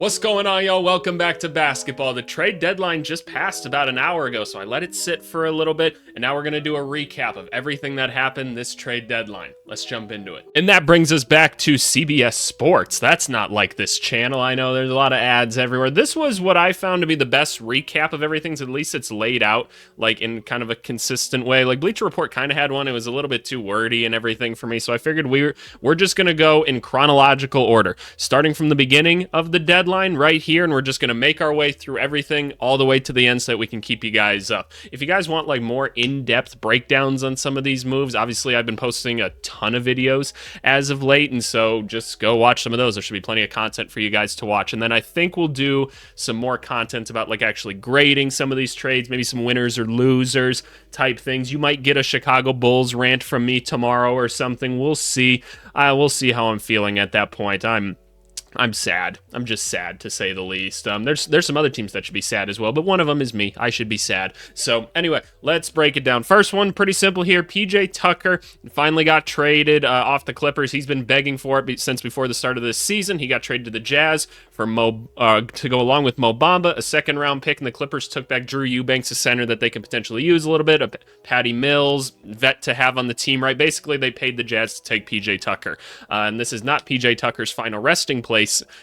What's going on, y'all? Welcome back to basketball. The trade deadline just passed about an hour ago, so I let it sit for a little bit, and now we're going to do a recap of everything that happened this trade deadline. Let's jump into it. And that brings us back to CBS Sports. That's not like this channel. I know there's a lot of ads everywhere. This was what I found to be the best recap of everything, so at least it's laid out like in kind of a consistent way. Like Bleacher Report kind of had one. It was a little bit too wordy and everything for me, so I figured we're just going to go in chronological order, starting from the beginning of the deadline right here, and we're just going to make our way through everything all the way to the end so that we can keep you guys up. If you guys want like more in-depth breakdowns on some of these moves, obviously I've been posting a ton of videos as of late, and so just go watch some of those. There should be plenty of content for you guys to watch. And then I think we'll do some more content about like actually grading some of these trades, maybe some winners or losers type things. You might get a Chicago Bulls rant from me tomorrow or something. We'll see. We'll see how I'm feeling at that point. I'm sad. I'm just sad, to say the least. There's some other teams that should be sad as well, but one of them is me. I should be sad. So anyway, let's break it down. First one, pretty simple here. PJ Tucker finally got traded off the Clippers. He's been begging for it since before the start of this season. He got traded to the Jazz for to go along with Mo Bamba, a second-round pick, and the Clippers took back Drew Eubanks, a center that they can potentially use a little bit, a Patty Mills, vet to have on the team, right? Basically, they paid the Jazz to take PJ Tucker. And this is not PJ Tucker's final resting place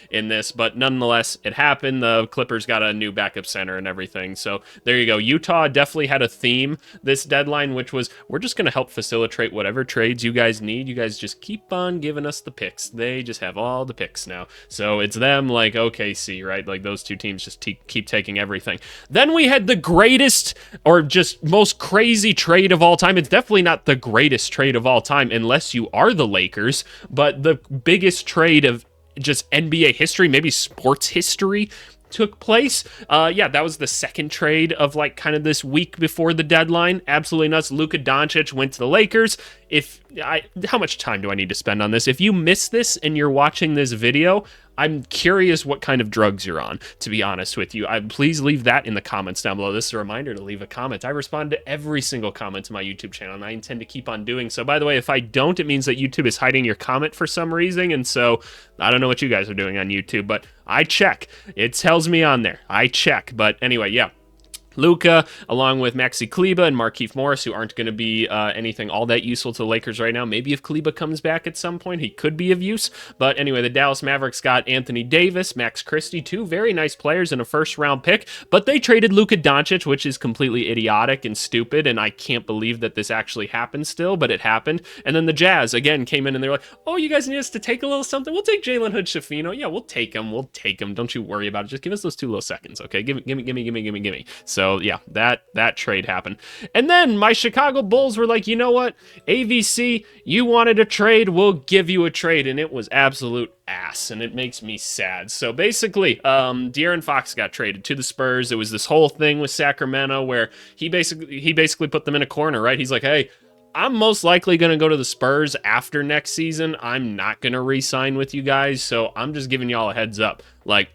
in this, but nonetheless, it happened. The Clippers got a new backup center and everything. So there you go. Utah definitely had a theme this deadline, which was we're just going to help facilitate whatever trades you guys need. You guys just keep on giving us the picks. They just have all the picks now. So it's them like OKC, right? Like those two teams just keep taking everything. Then we had the greatest or just most crazy trade of all time. It's definitely not the greatest trade of all time unless you are the Lakers, but the biggest trade of just NBA history, maybe sports history, took place. That was the second trade of like kind of this week before the deadline. Absolutely nuts. Luka Doncic went to the Lakers. How much time do I need to spend on this? If you missed this and you're watching this video, I'm curious what kind of drugs you're on, to be honest with you. Please leave that in the comments down below. This is a reminder to leave a comment. I respond to every single comment to my YouTube channel, and I intend to keep on doing so. By the way, if I don't, it means that YouTube is hiding your comment for some reason, and so I don't know what you guys are doing on YouTube, but I check. It tells me on there. I check. But anyway, yeah. Luka, along with Maxi Kleber and Markieff Morris, who aren't going to be anything all that useful to the Lakers right now. Maybe if Kleber comes back at some point, he could be of use. But anyway, the Dallas Mavericks got Anthony Davis, Max Christie, two very nice players and a first-round pick. But they traded Luka Doncic, which is completely idiotic and stupid, and I can't believe that this actually happened still, but it happened. And then the Jazz, again, came in and they were like, oh, you guys need us to take a little something? We'll take Jalen Hood-Schifino. Yeah, we'll take him. We'll take him. Don't you worry about it. Just give us those 2 little seconds, okay? Give me. So yeah, that trade happened. And then my Chicago Bulls were like, you know what? AVC, you wanted a trade, we'll give you a trade. And it was absolute ass, and it makes me sad. So basically, De'Aaron Fox got traded to the Spurs. It was this whole thing with Sacramento where he basically put them in a corner, right? He's like, hey, I'm most likely going to go to the Spurs after next season. I'm not going to re-sign with you guys, so I'm just giving y'all a heads up. Like,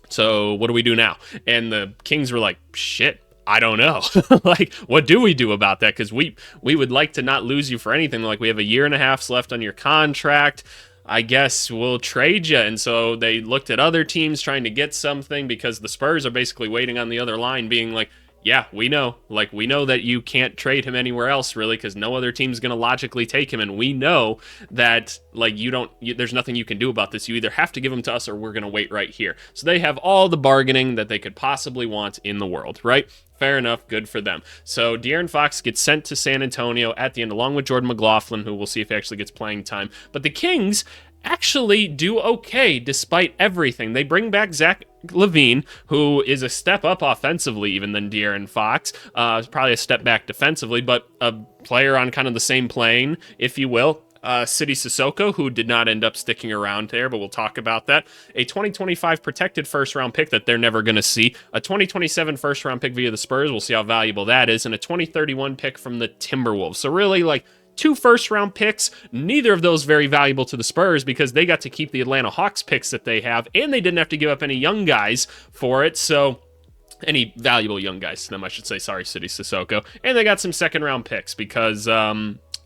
so what do we do now? And the Kings were like, shit, I don't know. Like, what do we do about that? Because we would like to not lose you for anything. Like, we have 1.5 years left on your contract. I guess we'll trade you. And so they looked at other teams trying to get something because the Spurs are basically waiting on the other line being like, yeah, we know. Like, we know that you can't trade him anywhere else, really, because no other team's going to logically take him. And we know that, like, there's nothing you can do about this. You either have to give him to us or we're going to wait right here. So they have all the bargaining that they could possibly want in the world, right? Fair enough. Good for them. So De'Aaron Fox gets sent to San Antonio at the end, along with Jordan McLaughlin, who we'll see if he actually gets playing time. But the Kings actually do okay despite everything. They bring back Zach LaVine, who is a step up offensively even than De'Aaron Fox. Probably a step back defensively, but a player on kind of the same plane, if you will. City Sissoko, who did not end up sticking around there, but we'll talk about that. A 2025 protected first-round pick that they're never going to see. A 2027 first-round pick via the Spurs. We'll see how valuable that is. And a 2031 pick from the Timberwolves. So really, like, 2 first-round picks, neither of those very valuable to the Spurs because they got to keep the Atlanta Hawks picks that they have, and they didn't have to give up any young guys for it, so any valuable young guys to them, I should say. Sorry, City Sissoko. And they got some second-round picks because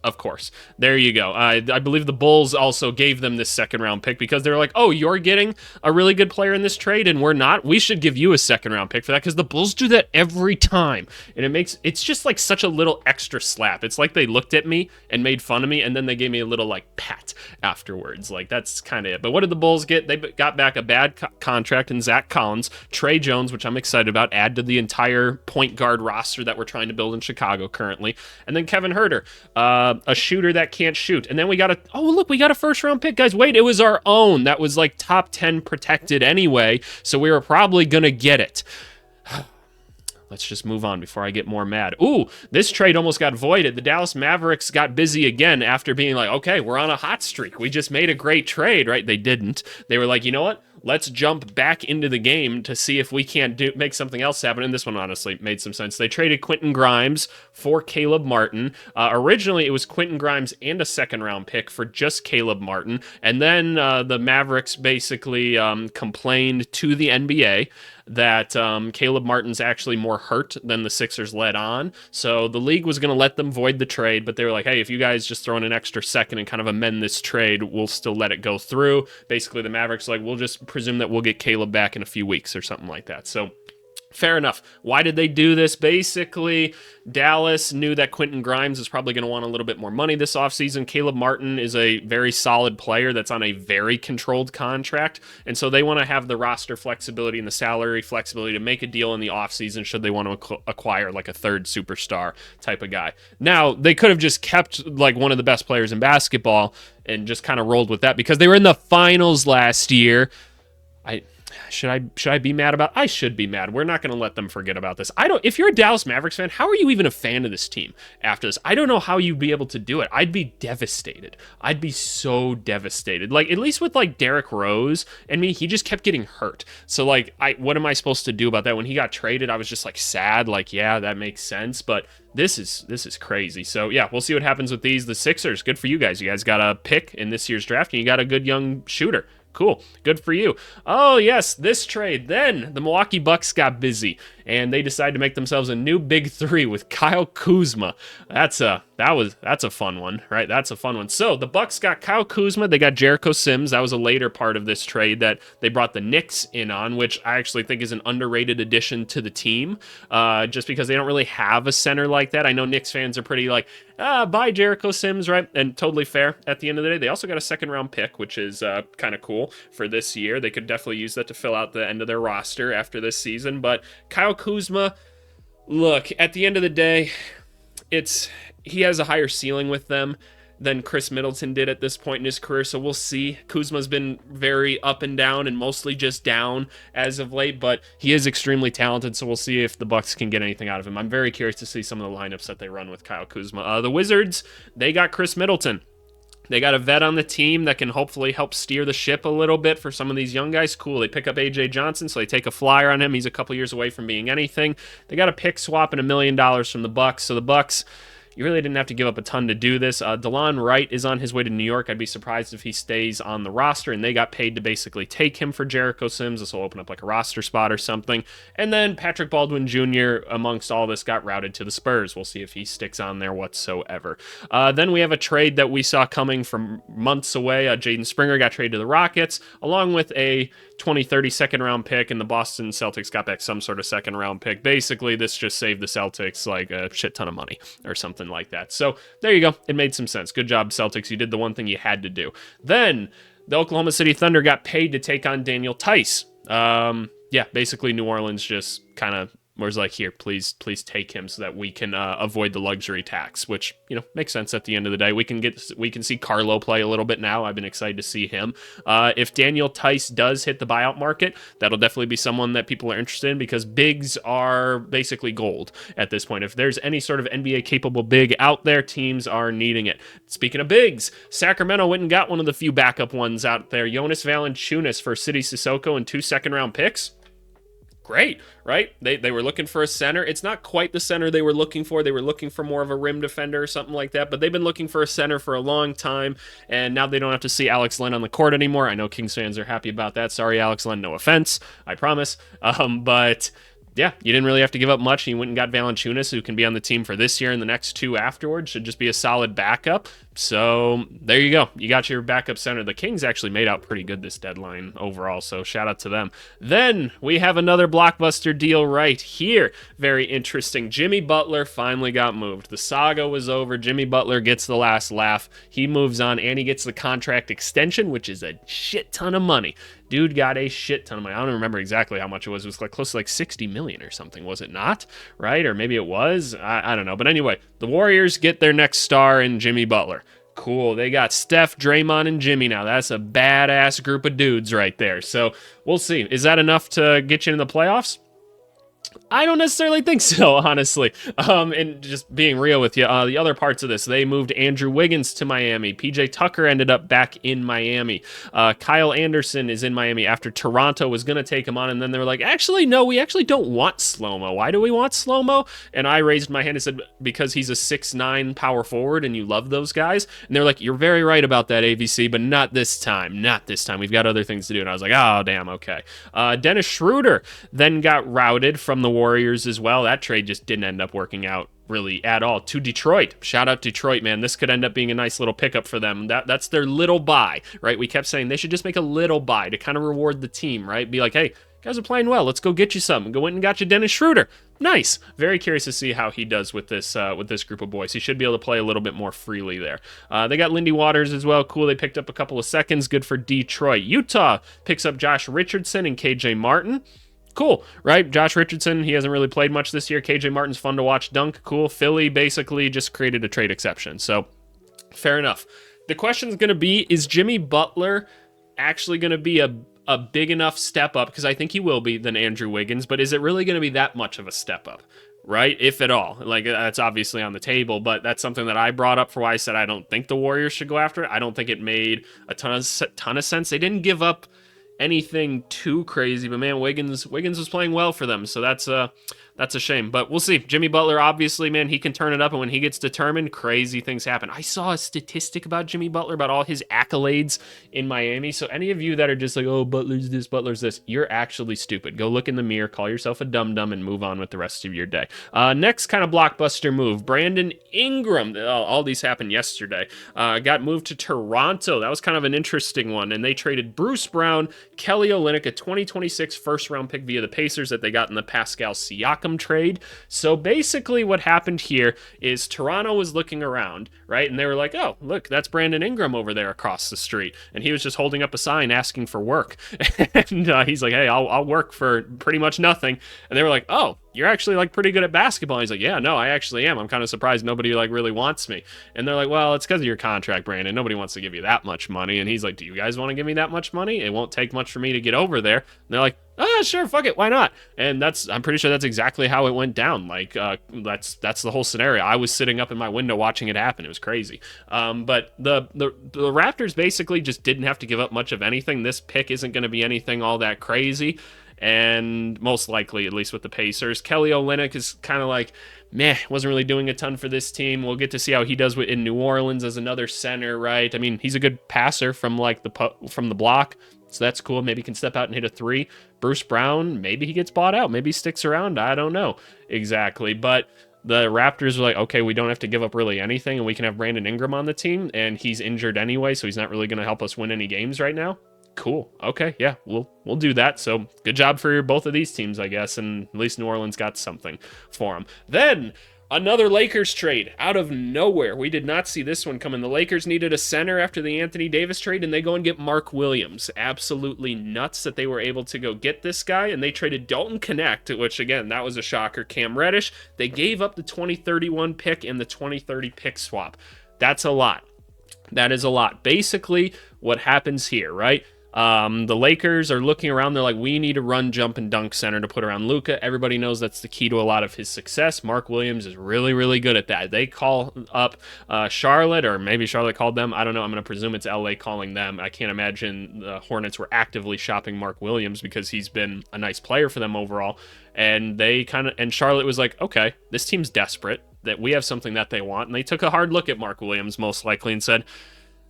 Of course. There you go. I believe the Bulls also gave them this second round pick because they're like, oh, you're getting a really good player in this trade and we're not. We should give you a second round pick for that, because the Bulls do that every time. And it's just like such a little extra slap. It's like they looked at me and made fun of me, and then they gave me a little like pat afterwards. Like, that's kind of it. But what did the Bulls get? They got back a bad contract in Zach Collins, Trey Jones, which I'm excited about, add to the entire point guard roster that we're trying to build in Chicago currently, and then Kevin Huerter, a shooter that can't shoot. And then we got a first round pick, guys. Wait, it was our own. That was like top 10 protected anyway, so we were probably gonna get it. Let's just move on before I get more mad. Ooh, this trade almost got voided. The Dallas Mavericks got busy again after being like, okay, we're on a hot streak. We just made a great trade, right? They didn't. They were like, you know what? Let's jump back into the game to see if we can't make something else happen. And this one honestly made some sense. They traded Quentin Grimes for Caleb Martin. Originally, it was Quentin Grimes and a second-round pick for just Caleb Martin. And then the Mavericks basically complained to the NBA that Caleb Martin's actually more hurt than the Sixers let on. So the league was going to let them void the trade, but they were like, hey, if you guys just throw in an extra second and kind of amend this trade, we'll still let it go through. Basically, the Mavericks like, we'll just presume that we'll get Caleb back in a few weeks or something like that. So fair enough. Why did they do this? Basically, Dallas knew that Quentin Grimes is probably going to want a little bit more money this offseason. Caleb Martin is a very solid player that's on a very controlled contract, and so they want to have the roster flexibility and the salary flexibility to make a deal in the offseason should they want to acquire like a third superstar type of guy. Now, they could have just kept like one of the best players in basketball and just kind of rolled with that because they were in the finals last year. Should I be mad about it? I should be mad. We're not going to let them forget about this. If you're a Dallas Mavericks fan, how are you even a fan of this team after this? I don't know how you'd be able to do it. I'd be devastated. I'd be so devastated. Like, at least with like Derrick Rose and me, he just kept getting hurt. So like, what am I supposed to do about that? When he got traded, I was just like sad. Like, yeah, that makes sense. But this is crazy. So yeah, we'll see what happens with these. The Sixers, good for you guys. You guys got a pick in this year's draft and you got a good young shooter. Cool. Good for you. Oh, yes, this trade. Then the Milwaukee Bucks got busy, and they decided to make themselves a new big three with Kyle Kuzma. That's a fun one, right? That's a fun one. So the Bucks got Kyle Kuzma. They got Jericho Sims. That was a later part of this trade that they brought the Knicks in on, which I actually think is an underrated addition to the team, just because they don't really have a center like that. I know Knicks fans are pretty like, buy Jericho Sims, right? And totally fair at the end of the day. They also got a second-round pick, which is kind of cool for this year. They could definitely use that to fill out the end of their roster after this season. But Kyle Kuzma, look, at the end of the day, he has a higher ceiling with them than Chris Middleton did at this point in his career, so we'll see. Kuzma's been very up and down and mostly just down as of late, but he is extremely talented, so we'll see if the Bucks can get anything out of him. I'm very curious to see some of the lineups that they run with Kyle Kuzma. The Wizards, they got Chris Middleton. They got a vet on the team that can hopefully help steer the ship a little bit for some of these young guys. Cool. They pick up A.J. Johnson, so they take a flyer on him. He's a couple years away from being anything. They got a pick swap and $1 million from the Bucks, so the Bucks, you really didn't have to give up a ton to do this. DeLon Wright is on his way to New York. I'd be surprised if he stays on the roster, and they got paid to basically take him for Jericho Sims. This will open up like a roster spot or something. And then Patrick Baldwin Jr., amongst all this, got routed to the Spurs. We'll see if he sticks on there whatsoever. Then we have a trade that we saw coming from months away. Jaden Springer got traded to the Rockets, along with a 2030 second-round pick, and the Boston Celtics got back some sort of second-round pick. Basically, this just saved the Celtics like a shit ton of money or something like that. So there you go. It made some sense. Good job, Celtics. You did the one thing you had to do. Then the Oklahoma City Thunder got paid to take on Daniel Tice. Basically New Orleans just kind of was like, here, please take him so that we can avoid the luxury tax, which, makes sense at the end of the day. We can see Carlo play a little bit now. I've been excited to see him. If Daniel Tice does hit the buyout market, that'll definitely be someone that people are interested in because bigs are basically gold at this point. If there's any sort of NBA capable big out there, teams are needing it. Speaking of bigs, Sacramento went and got one of the few backup ones out there. Jonas Valanciunas for City Sissoko and 2 second-round picks. Great, right? They were looking for a center. It's not quite the center they were looking for. They were looking for more of a rim defender or something like that, but they've been looking for a center for a long time, and now they don't have to see Alex Len on the court anymore. I know Kings fans are happy about that. Sorry, Alex Len, no offense, I promise. But yeah, you didn't really have to give up much. You went and got Valanciunas, who can be on the team for this year and the next 2 afterwards. Should just be a solid backup. So there you go. You got your backup center. The Kings actually made out pretty good this deadline overall, so shout out to them. Then we have another blockbuster deal right here. Very interesting. Jimmy Butler finally got moved. The saga was over. Jimmy Butler gets the last laugh. He moves on, and he gets the contract extension, which is a shit ton of money. Dude got a shit ton of money. I don't remember exactly how much it was. It was like close to like 60 million or something, was it not? Right? Or maybe it was. I don't know. But anyway, the Warriors get their next star in Jimmy Butler. Cool. They got Steph, Draymond, and Jimmy now. That's a badass group of dudes right there. So we'll see. Is that enough to get you in the playoffs? I don't necessarily think so, honestly. And just being real with you, the other parts of this, they moved Andrew Wiggins to Miami. PJ Tucker ended up back in Miami. Kyle Anderson is in Miami after Toronto was going to take him on, and then they were like, actually, no, we actually don't want slow-mo. Why do we want slow-mo? And I raised my hand and said, because he's a 6'9" power forward, and you love those guys. And they're like, you're very right about that, AVC, but not this time. Not this time. We've got other things to do. And I was like, oh, damn, okay. Dennis Schroeder then got routed from the Warriors as well. That trade just didn't end up working out really at all to Detroit. Shout out Detroit, man. This could end up being a nice little pickup for them. That's their little buy, right? We kept saying they should just make a little buy to kind of reward the team, right? Be like, hey, guys are playing well. Let's go get you something. Go in and got you Dennis Schroeder. Nice. Very curious to see how he does with this group of boys. He should be able to play a little bit more freely there. They got Lindy Waters as well. Cool. They picked up a couple of seconds. Good for Detroit. Utah picks up Josh Richardson and KJ Martin. Cool, right? Josh Richardson, he hasn't really played much this year. KJ Martin's fun to watch dunk. Cool. Philly basically just created a trade exception. So, fair enough. The question is going to be, is Jimmy Butler actually going to be a big enough step up, because I think he will be, than Andrew Wiggins, but is it really going to be that much of a step up? Right? If at all. Like, that's obviously on the table, but that's something that I brought up for why I said I don't think the Warriors should go after it. I don't think it made a ton of sense. They didn't give up anything too crazy, but man, Wiggins was playing well for them, so that's a shame. But we'll see. Jimmy Butler, obviously, man, he can turn it up, and when he gets determined, crazy things happen. I saw a statistic about Jimmy Butler, about all his accolades in Miami, so any of you that are just like, oh, Butler's this, you're actually stupid. Go look in the mirror, call yourself a dum-dum, and move on with the rest of your day. Next kind of blockbuster move, Brandon Ingram, all these happened yesterday, got moved to Toronto. That was kind of an interesting one, and they traded Bruce Brown, Kelly Olynyk, a 2026 first-round pick via the Pacers that they got in the Pascal Siakam trade. So basically what happened here is Toronto was looking around, right? And they were like, oh, look, that's Brandon Ingram over there across the street. And he was just holding up a sign asking for work. And he's like, hey, I'll work for pretty much nothing. And they were like, oh, you're actually like pretty good at basketball. And he's like, yeah, no, I actually am. I'm kind of surprised nobody like really wants me. And they're like, well, it's because of your contract, Brandon. Nobody wants to give you that much money. And he's like, do you guys want to give me that much money? It won't take much for me to get over there. And they're like, sure, fuck it, why not? And I'm pretty sure that's exactly how it went down. Like, that's the whole scenario. I was sitting up in my window watching it happen. It was crazy. But the Raptors basically just didn't have to give up much of anything. This pick isn't going to be anything all that crazy. And most likely, at least with the Pacers, Kelly Olynyk is kind of like, meh, wasn't really doing a ton for this team. We'll get to see how he does in New Orleans as another center, right? I mean, he's a good passer from the block, so that's cool. Maybe he can step out and hit a three. Bruce Brown, maybe he gets bought out. Maybe he sticks around. I don't know exactly, but the Raptors were like, okay, we don't have to give up really anything, and we can have Brandon Ingram on the team, and he's injured anyway, so he's not really going to help us win any games right now. Cool. Okay, yeah, we'll do that. So good job for both of these teams, I guess, and at least New Orleans got something for them. Then another Lakers trade out of nowhere. We did not see this one coming. The Lakers needed a center after the Anthony Davis trade, and they go and get Mark Williams. Absolutely nuts that they were able to go get this guy, and they traded Dalton Connect, which, again, that was a shocker. Cam Reddish. They gave up the 2031 pick and the 2030 pick swap. That's a lot. That is a lot. Basically, what happens here, right? The Lakers are looking around. They're like, we need a run, jump, and dunk center to put around Luka. Everybody knows that's the key to a lot of his success. Mark Williams is really, really good at that. They call up Charlotte, or maybe Charlotte called them. I don't know. I'm going to presume it's LA calling them. I can't imagine the Hornets were actively shopping Mark Williams because he's been a nice player for them overall. And Charlotte was like, okay, this team's desperate, that we have something that they want. And they took a hard look at Mark Williams, most likely, and said,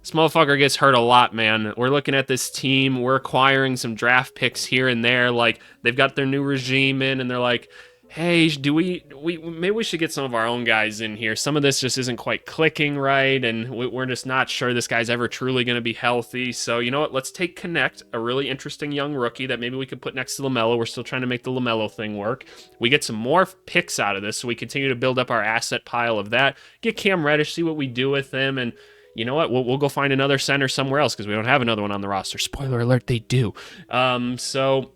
This motherfucker gets hurt a lot, man. We're looking at this team. We're acquiring some draft picks here and there. Like, they've got their new regime in, and they're like, hey, do we maybe we should get some of our own guys in here. Some of this just isn't quite clicking right, and we're just not sure this guy's ever truly going to be healthy. So, you know what? Let's take Connect, a really interesting young rookie that maybe we could put next to LaMelo. We're still trying to make the LaMelo thing work. We get some more picks out of this, so we continue to build up our asset pile of that. Get Cam Reddish, see what we do with him, and you know what? We'll go find another center somewhere else because we don't have another one on the roster. Spoiler alert, they do. So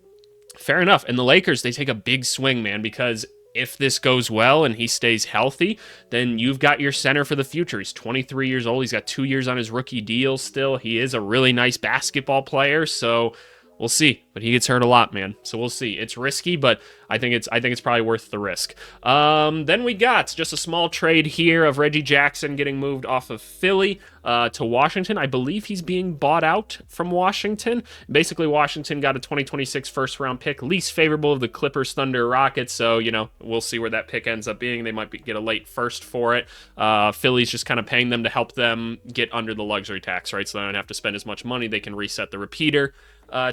fair enough. And the Lakers, they take a big swing, man, because if this goes well and he stays healthy, then you've got your center for the future. He's 23 years old. He's got 2 years on his rookie deal still. He is a really nice basketball player, so we'll see. But he gets hurt a lot, man. So we'll see. It's risky, but I think it's probably worth the risk. Then we got just a small trade here of Reggie Jackson getting moved off of Philly to Washington. I believe he's being bought out from Washington. Basically, Washington got a 2026 first-round pick, least favorable of the Clippers, Thunder, Rockets. So, you know, we'll see where that pick ends up being. They might get a late first for it. Philly's just kind of paying them to help them get under the luxury tax, right? So they don't have to spend as much money. They can reset the repeater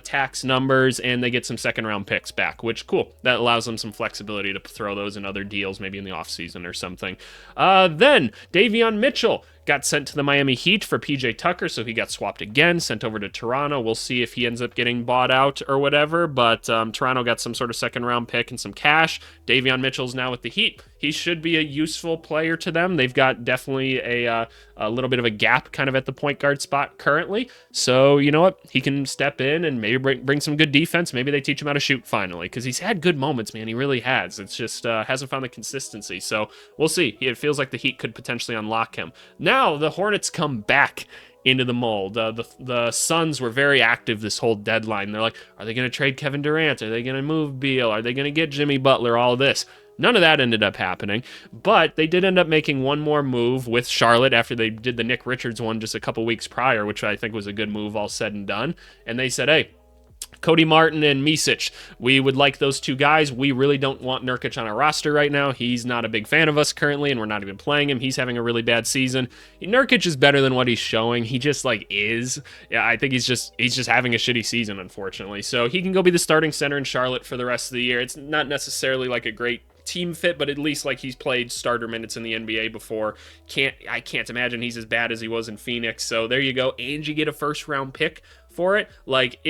tax numbers, and they get some second-round picks back, which, cool. That allows them some flexibility to throw those in other deals, maybe in the offseason or something. Then Davion Mitchell got sent to the Miami Heat for PJ Tucker, so he got swapped again, sent over to Toronto. We'll see if he ends up getting bought out or whatever, but Toronto got some sort of second-round pick and some cash. Davion Mitchell's now with the Heat. He should be a useful player to them. They've got definitely a little bit of a gap kind of at the point guard spot currently, so you know what? He can step in and maybe bring some good defense. Maybe they teach him how to shoot finally, because he's had good moments, man. He really has. It's just hasn't found the consistency, so we'll see. It feels like the Heat could potentially unlock him. Now the Hornets come back into the mold. The Suns were very active this whole deadline. They're like, are they going to trade Kevin Durant? Are they going to move Beal? Are they going to get Jimmy Butler? All this. None of that ended up happening, but they did end up making one more move with Charlotte after they did the Nick Richards one just a couple weeks prior, which I think was a good move all said and done. And they said, hey, Cody Martin and Micic, we would like those two guys. We really don't want Nurkic on our roster right now. He's not a big fan of us currently, and we're not even playing him. He's having a really bad season. Nurkic is better than what he's showing. He just is. Yeah, I think he's just having a shitty season, unfortunately. So he can go be the starting center in Charlotte for the rest of the year. It's not necessarily like a great team fit, but at least like he's played starter minutes in the NBA before. I can't imagine he's as bad as he was in Phoenix. So there you go. And you get a first round pick for it. Like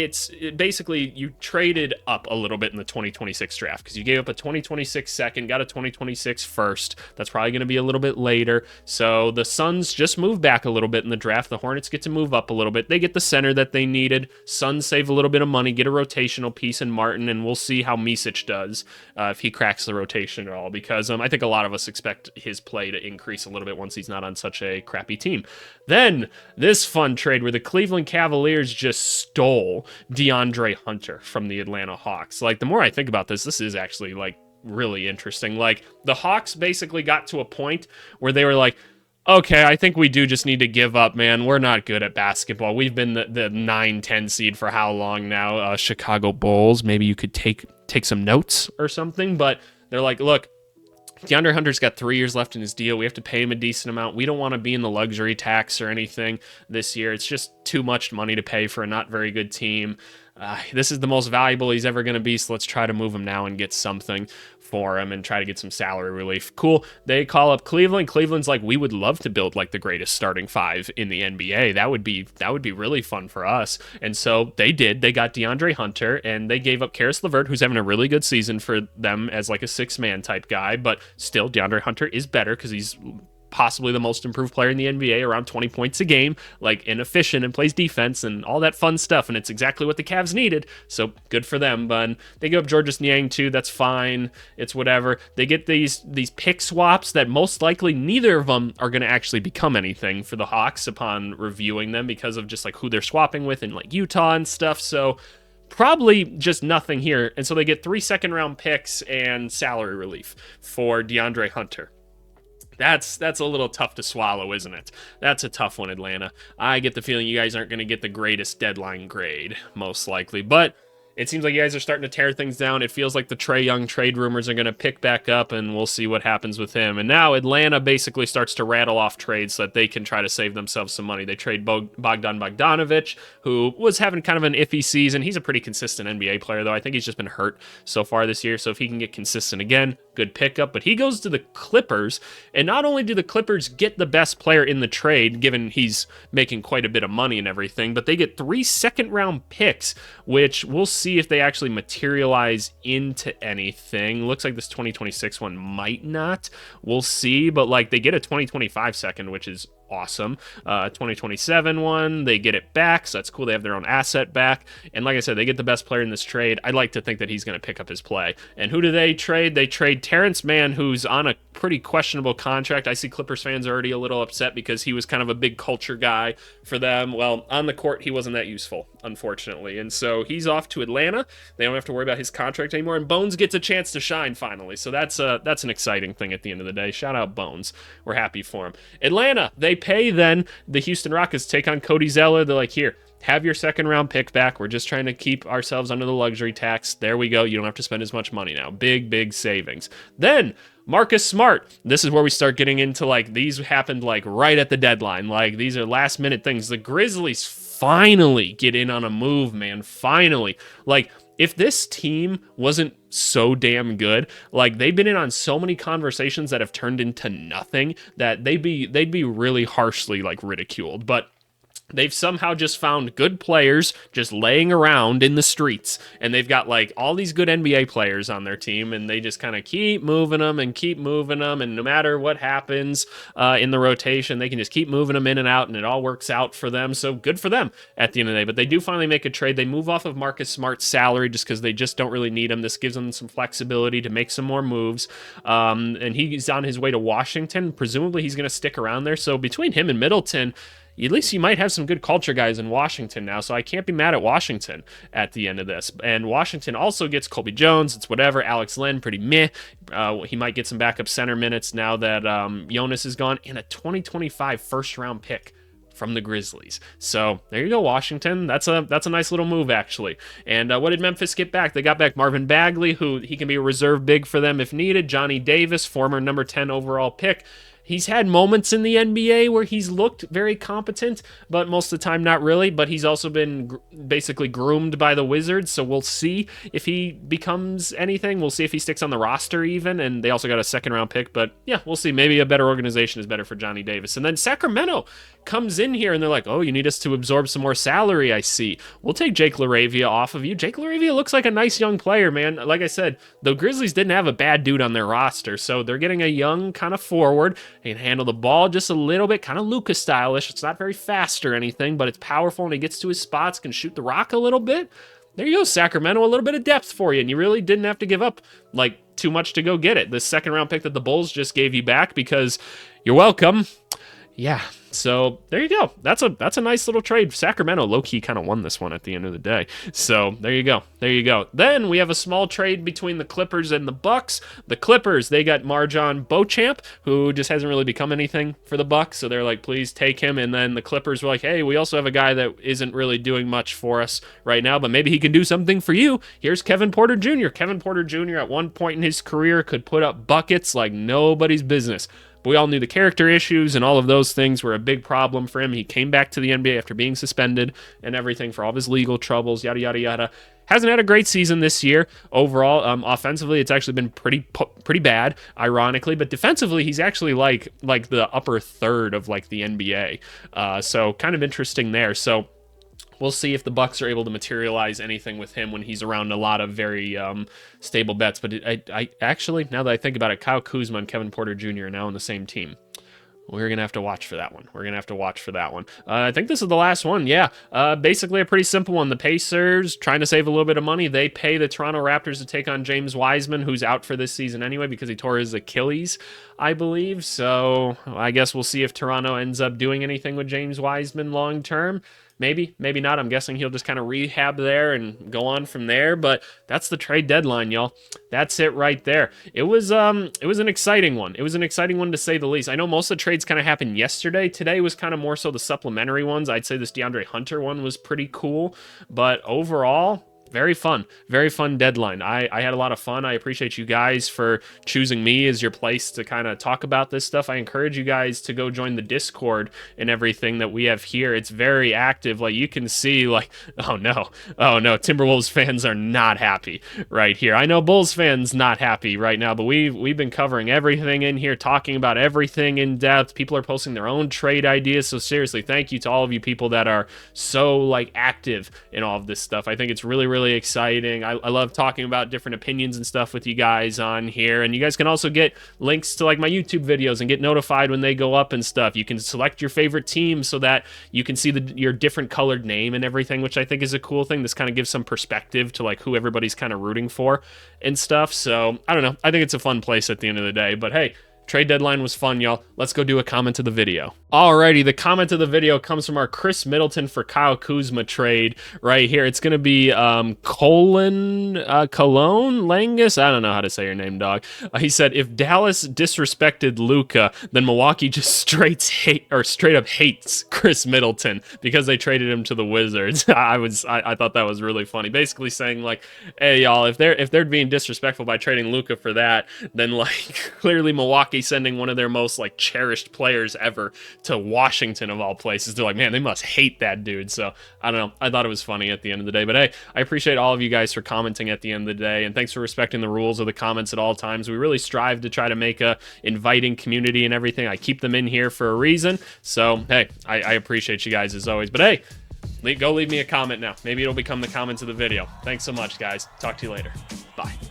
basically you traded up a little bit in the 2026 draft because you gave up a 2026 second, got a 2026 first. That's probably going to be a little bit later. So the Suns just moved back a little bit in the draft. The Hornets get to move up a little bit. They get the center that they needed. Suns save a little bit of money, get a rotational piece in Martin, and we'll see how Micic does if he cracks the rotation at all, because I think a lot of us expect his play to increase a little bit once he's not on such a crappy team. Then this fun trade where the Cleveland Cavaliers just stole DeAndre Hunter from the Atlanta Hawks. Like, the more I think about this is actually like really interesting. Like, the Hawks basically got to a point where they were like, okay, I think we do just need to give up, man. We're not good at basketball. We've been the 9-10 seed for how long now? Chicago Bulls. Maybe you could take some notes or something. But they're like, look, DeAndre Hunter's got 3 years left in his deal. We have to pay him a decent amount. We don't want to be in the luxury tax or anything this year. It's just too much money to pay for a not very good team. This is the most valuable he's ever going to be, so let's try to move him now and get something for him and try to get some salary relief. Cool. They call up Cleveland. Cleveland's like, we would love to build like the greatest starting five in the NBA. That would be really fun for us. And so they did. They got DeAndre Hunter, and they gave up Karis LeVert, who's having a really good season for them as like a six-man type guy, but still DeAndre Hunter is better because he's possibly the most improved player in the NBA, around 20 points a game, like inefficient and plays defense and all that fun stuff, and it's exactly what the Cavs needed, so good for them. But they give up Georges Niang too, that's fine, it's whatever. They get these pick swaps that most likely neither of them are going to actually become anything for the Hawks upon reviewing them because of just like who they're swapping with in like Utah and stuff, so probably just nothing here. And so they get 3 second-round picks and salary relief for DeAndre Hunter. That's a little tough to swallow, isn't it? That's a tough one, Atlanta. I get the feeling you guys aren't going to get the greatest deadline grade, most likely. But It seems like you guys are starting to tear things down. It feels like the Trae Young trade rumors are going to pick back up, and we'll see what happens with him. And now Atlanta basically starts to rattle off trades so that they can try to save themselves some money. They trade Bogdan Bogdanovic, who was having kind of an iffy season. He's a pretty consistent NBA player, though. I think he's just been hurt so far this year. So if he can get consistent again, good pickup. But he goes to the Clippers, and not only do the Clippers get the best player in the trade, given he's making quite a bit of money and everything, but they get 3 second-round picks, which we'll see if they actually materialize into anything. Looks like this 2026 one might not. We'll see, but like they get a 2025 second, which is awesome. 2027 one, they get it back, so that's cool. They have their own asset back, and like I said, they get the best player in this trade. I'd like to think that he's going to pick up his play. And who do they trade? They trade Terrence Mann, who's on a pretty questionable contract. I see Clippers fans are already a little upset because he was kind of a big culture guy for them. Well, on the court, he wasn't that useful, unfortunately, and so he's off to Atlanta. They don't have to worry about his contract anymore, and Bones gets a chance to shine finally. So that's an exciting thing at the end of the day. Shout out Bones. We're happy for him. Atlanta, they pay then the Houston Rockets take on Cody Zeller. They're like, here, have your second round pick back. We're just trying to keep ourselves under the luxury tax. There we go. You don't have to spend as much money now. Big savings. Then Marcus Smart. This is where we start getting into like these happened like right at the deadline. Like these are last minute things. The Grizzlies finally get in on a move, man. Finally. Like if this team wasn't so damn good, like they've been in on so many conversations that have turned into nothing that they'd be really harshly like ridiculed. But they've somehow just found good players just laying around in the streets, and they've got like all these good NBA players on their team, and they just kind of keep moving them, and no matter what happens in the rotation, they can just keep moving them in and out, and it all works out for them. So good for them at the end of the day. But they do finally make a trade. They move off of Marcus Smart's salary just because they just don't really need him. This gives them some flexibility to make some more moves, and he's on his way to Washington. Presumably he's going to stick around there. So between him and Middleton, at least you might have some good culture guys in Washington now, so I can't be mad at Washington at the end of this. And Washington also gets Colby Jones. It's whatever. Alex Len, pretty meh. He might get some backup center minutes now that Jonas is gone, and a 2025 first-round pick from the Grizzlies. So there you go, Washington. That's a nice little move, actually. And what did Memphis get back? They got back Marvin Bagley, who he can be a reserve big for them if needed. Johnny Davis, former number 10 overall pick. He's had moments in the NBA where he's looked very competent, but most of the time not really. But he's also been basically groomed by the Wizards, so we'll see if he becomes anything. We'll see if he sticks on the roster even, and they also got a second-round pick. But yeah, we'll see. Maybe a better organization is better for Johnny Davis. And then Sacramento comes in here, and they're like, oh, you need us to absorb some more salary, I see. We'll take Jake LaRavia off of you. Jake LaRavia looks like a nice young player, man. Like I said, the Grizzlies didn't have a bad dude on their roster, so they're getting a young kind of forward. He can handle the ball just a little bit, kind of Luka stylish. It's not very fast or anything, but it's powerful, and he gets to his spots, can shoot the rock a little bit. There you go, Sacramento, a little bit of depth for you, and you really didn't have to give up like too much to go get it. The second round pick that the Bulls just gave you back because you're welcome. Yeah, so there you go. That's a nice little trade. Sacramento low-key kind of won this one at the end of the day. So there you go. Then we have a small trade between the Clippers and the Bucks. The Clippers, they got Marjon Beauchamp, who just hasn't really become anything for the Bucks. So they're like, please take him. And then the Clippers were like, hey, we also have a guy that isn't really doing much for us right now, but maybe he can do something for you. Here's Kevin Porter Jr. Kevin Porter Jr. at one point in his career could put up buckets like nobody's business. But we all knew the character issues and all of those things were a big problem for him. He came back to the NBA after being suspended and everything for all of his legal troubles, yada, yada, yada. Hasn't had a great season this year overall. Offensively, it's actually been pretty bad, ironically. But defensively, he's actually like the upper third of like the NBA. So kind of interesting there. So we'll see if the Bucks are able to materialize anything with him when he's around a lot of very stable bets. But I actually, now that I think about it, Kyle Kuzma and Kevin Porter Jr. are now on the same team. We're going to have to watch for that one. I think this is the last one. Yeah. Basically a pretty simple one. The Pacers trying to save a little bit of money. They pay the Toronto Raptors to take on James Wiseman, who's out for this season anyway because he tore his Achilles, I believe. So I guess we'll see if Toronto ends up doing anything with James Wiseman long term. Maybe not. I'm guessing he'll just kind of rehab there and go on from there. But that's the trade deadline, y'all. That's it right there. It was an exciting one. It was an exciting one to say the least. I know most of the trades kind of happened yesterday. Today was kind of more so the supplementary ones. I'd say this DeAndre Hunter one was pretty cool. But overall, very fun deadline. I had a lot of fun. I appreciate you guys for choosing me as your place to kind of talk about this stuff. I encourage you guys to go join the Discord and everything that we have here. It's very active. Like, you can see, like, oh no, Timberwolves fans are not happy right here. I know Bulls fans not happy right now, but we've been covering everything in here, talking about everything in depth. People are posting their own trade ideas. So seriously, thank you to all of you people that are so like active in all of this stuff. I think it's really exciting. I love talking about different opinions and stuff with you guys on here. And you guys can also get links to like my YouTube videos and get notified when they go up and stuff. You can select your favorite team so that you can see your different colored name and everything, which I think is a cool thing. This kind of gives some perspective to like who everybody's kind of rooting for and stuff. So I don't know. I think it's a fun place at the end of the day. But hey, trade deadline was fun, y'all. Let's go do a comment to the video. Alrighty, the comment to the video comes from our Chris Middleton for Kyle Kuzma trade right here. It's going to be Cologne Langus. I don't know how to say your name, dog. He said, if Dallas disrespected Luka, then Milwaukee just straight up hates Chris Middleton because they traded him to the Wizards. I thought that was really funny. Basically saying like, hey y'all, if they're being disrespectful by trading Luka for that, then like clearly Milwaukee sending one of their most like cherished players ever to Washington of all places. They're like, man, they must hate that dude. So I don't know. I thought it was funny at the end of the day. But hey, I appreciate all of you guys for commenting at the end of the day, and thanks for respecting the rules of the comments at all times. We really strive to try to make a inviting community and everything. I keep them in here for a reason. So hey, I appreciate you guys as always. But hey, go leave me a comment now. Maybe it'll become the comments of the video. Thanks so much, guys. Talk to you later. Bye.